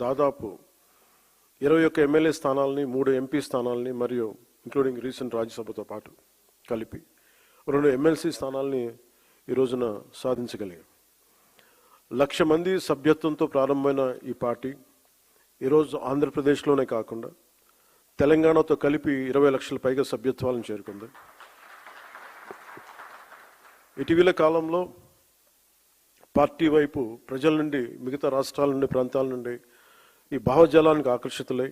దాదాపు 21 MLA స్థానాలని 3 MP స్థానాలని మరియు including recent రాజ్యసభతో పాటు కలిపి 2 ఎమ్మెల్సీ స్థానాలని ఈ రోజున సాధించగలిగాం. 1,00,000 మంది సభ్యత్వంతో ప్రారంభమైన ఈ పార్టీ ఈరోజు ఆంధ్రప్రదేశ్లోనే కాకుండా తెలంగాణతో కలిపి 20 లక్షల పైగా సభ్యత్వాలను చేరుకుంది. ఇటీవల కాలంలో పార్టీ వైపు ప్రజల నుండి, మిగతా రాష్ట్రాల నుండి, ప్రాంతాల నుండి ఈ భావజాలానికి ఆకర్షితులై,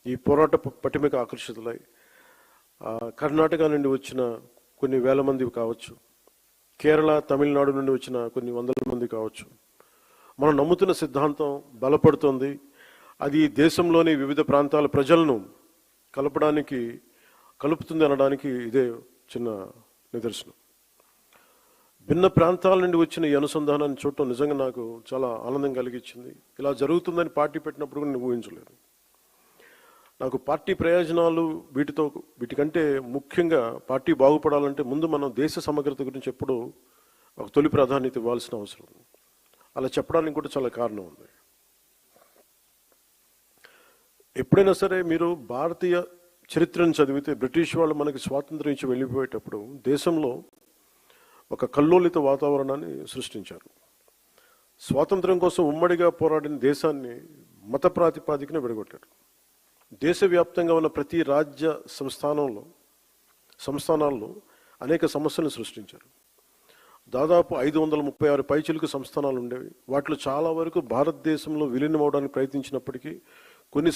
ఈ పోరాట పటిమకు ఆకర్షితులై కర్ణాటక నుండి వచ్చిన కొన్ని వేల మంది కావచ్చు, కేరళ, తమిళనాడు నుండి వచ్చిన కొన్ని వందల మంది కావచ్చు. మనం నమ్ముతున్న సిద్ధాంతం బలపడుతోంది. అది దేశంలోని వివిధ ప్రాంతాల ప్రజలను కలుపుతుంది అనడానికి ఇదే చిన్న నిదర్శనం. భిన్న ప్రాంతాల నుండి వచ్చిన ఈ అనుసంధానాన్ని చూడటం నిజంగా నాకు చాలా ఆనందం కలిగించింది. ఇలా జరుగుతుందని పార్టీ పెట్టినప్పుడు కూడా నేను ఊహించలేదు. నాకు పార్టీ ప్రయోజనాలు వీటికంటే ముఖ్యంగా పార్టీ బాగుపడాలంటే ముందు మనం దేశ సమగ్రత గురించి ఎప్పుడూ ఒక తొలి ప్రాధాన్యత ఇవ్వాల్సిన అవసరం. అలా చెప్పడానికి కూడా చాలా కారణం ఉంది. ఎప్పుడైనా సరే మీరు భారతీయ చరిత్రను చదివితే బ్రిటిష్ వాళ్ళు మనకి స్వాతంత్రం ఇచ్చి వెళ్ళిపోయేటప్పుడు దేశంలో ఒక కల్లోలిత వాతావరణాన్ని సృష్టించారు. స్వాతంత్రం కోసం ఉమ్మడిగా పోరాడిన దేశాన్ని మత ప్రాతిపాదికన విడగొట్టారు. దేశవ్యాప్తంగా ఉన్న ప్రతి రాజ్య సంస్థానాల్లో అనేక సమస్యలను సృష్టించారు. దాదాపు 536 పైచిలుకు సంస్థానాలు ఉండేవి. వాటిలో చాలా వరకు భారతదేశంలో విలీనం అవడానికి ప్రయత్నించినప్పటికీ కొన్ని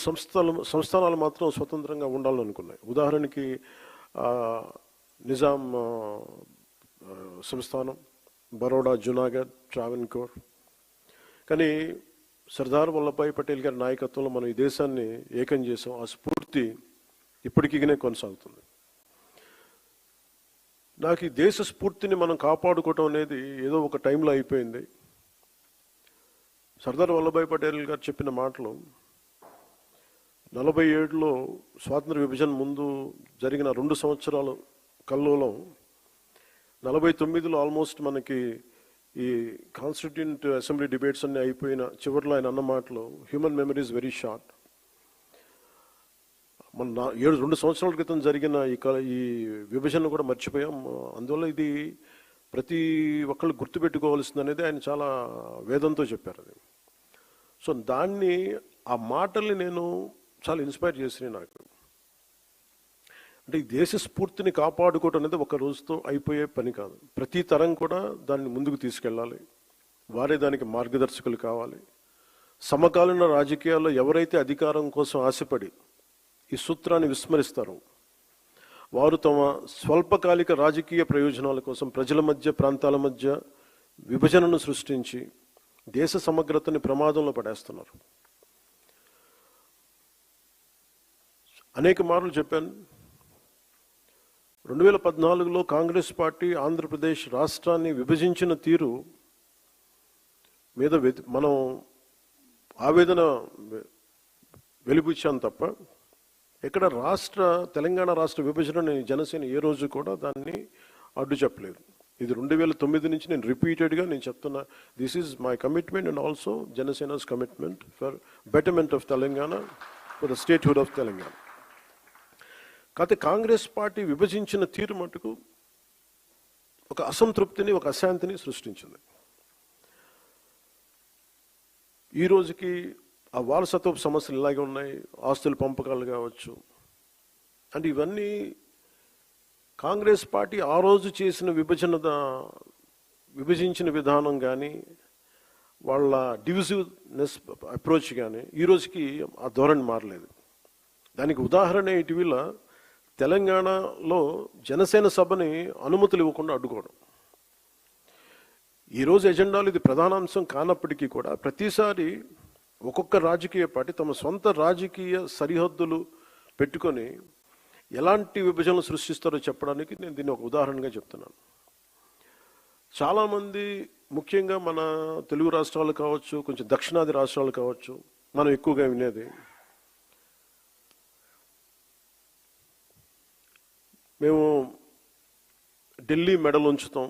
సంస్థానాలు మాత్రం స్వతంత్రంగా ఉండాలని అనుకున్నాయి. ఉదాహరణకి నిజాం సంస్థానం, బరోడా, జునాగఢ్, ట్రావెన్కోర్. కానీ సర్దార్ వల్లభాయ్ పటేల్ గారి నాయకత్వంలో మనం ఈ దేశాన్ని ఏకం చేసాం. ఆ స్ఫూర్తి ఇప్పటికీనే కొనసాగుతుంది. నాకు ఈ దేశ స్ఫూర్తిని మనం కాపాడుకోవటం అనేది ఏదో ఒక టైంలో అయిపోయింది. సర్దార్ వల్లభాయ్ పటేల్ గారు చెప్పిన మాటలు 47లో స్వాతంత్ర విభజన ముందు జరిగిన 2 సంవత్సరాల కల్లోలం 49లో ఆల్మోస్ట్ మనకి ఈ కాన్స్టిట్యూంట్ అసెంబ్లీ డిబేట్స్ అన్నీ అయిపోయిన చివరిలో ఆయన అన్న మాటలు, human memory is very short. మన 2 సంవత్సరాల క్రితం జరిగిన ఈ విభజన కూడా మర్చిపోయాం. అందువల్ల ఇది ప్రతి ఒక్కళ్ళు గుర్తుపెట్టుకోవాల్సింది అనేది ఆయన చాలా వేదంతో చెప్పారు. అది సో ఆ మాటల్ని నేను చాలా ఇన్స్పైర్ చేసినాయి నాకు. అంటే ఈ దేశ స్ఫూర్తిని కాపాడుకోవటం అనేది ఒక రోజుతో అయిపోయే పని కాదు. ప్రతి తరం కూడా దాన్ని ముందుకు తీసుకెళ్ళాలి. వారే దానికి మార్గదర్శకులు కావాలి. సమకాలీన రాజకీయాల్లో ఎవరైతే అధికారం కోసం ఆశపడి ఈ సూత్రాన్ని విస్మరిస్తారో వారు తమ స్వల్పకాలిక రాజకీయ ప్రయోజనాల కోసం ప్రజల మధ్య, ప్రాంతాల మధ్య విభజనను సృష్టించి దేశ సమగ్రతని ప్రమాదంలో పడేస్తున్నారు. అనేక మార్లు చెప్పాను. 2014లో కాంగ్రెస్ పార్టీ ఆంధ్రప్రదేశ్ రాష్ట్రాన్ని విభజించిన తీరు మీద మనం ఆవేదన వెలిబుచ్చాం తప్ప ఎక్కడ తెలంగాణ రాష్ట్ర విభజనని జనసేన ఏ రోజు కూడా దాన్ని అడ్డు చెప్పలేదు. ఇది 2009 నుంచి నేను రిపీటెడ్గా చెప్తున్నా. This is my commitment and also Janasena's commitment for betterment of Telangana, for the statehood of Telangana. కాకపోతే కాంగ్రెస్ పార్టీ విభజించిన తీరు మటుకు ఒక అసంతృప్తిని, ఒక అశాంతిని సృష్టించింది. ఈ రోజుకి ఆ వారసత్వపు సమస్యలు ఇలాగే ఉన్నాయి. ఆస్తుల పంపకాలు కావచ్చు. అంటే ఇవన్నీ కాంగ్రెస్ పార్టీ ఆ రోజు చేసిన విభజించిన విధానం కానీ, వాళ్ళ డివిజివ్నెస్ అప్రోచ్ కానీ ఈ రోజుకి ఆ ధోరణి మారలేదు. దానికి ఉదాహరణ ఇటీవల తెలంగాణలో జనసేన సభని అనుమతులు ఇవ్వకుండా అడ్డుకోవడం. ఈరోజు ఎజెండాలు ఇది ప్రధానాంశం కానప్పటికీ కూడా ప్రతిసారి ఒక్కొక్క రాజకీయ పార్టీ తమ సొంత రాజకీయ సరిహద్దులు పెట్టుకొని ఎలాంటి విభజనలు సృష్టిస్తారో చెప్పడానికి నేను దీన్ని ఒక ఉదాహరణగా చెప్తున్నాను. చాలామంది, ముఖ్యంగా మన తెలుగు రాష్ట్రాలు కావచ్చు, కొంచెం దక్షిణాది రాష్ట్రాలు కావచ్చు, మనం ఎక్కువగా వినేది, మేము ఢిల్లీ మెడలు ఉంచుతాం,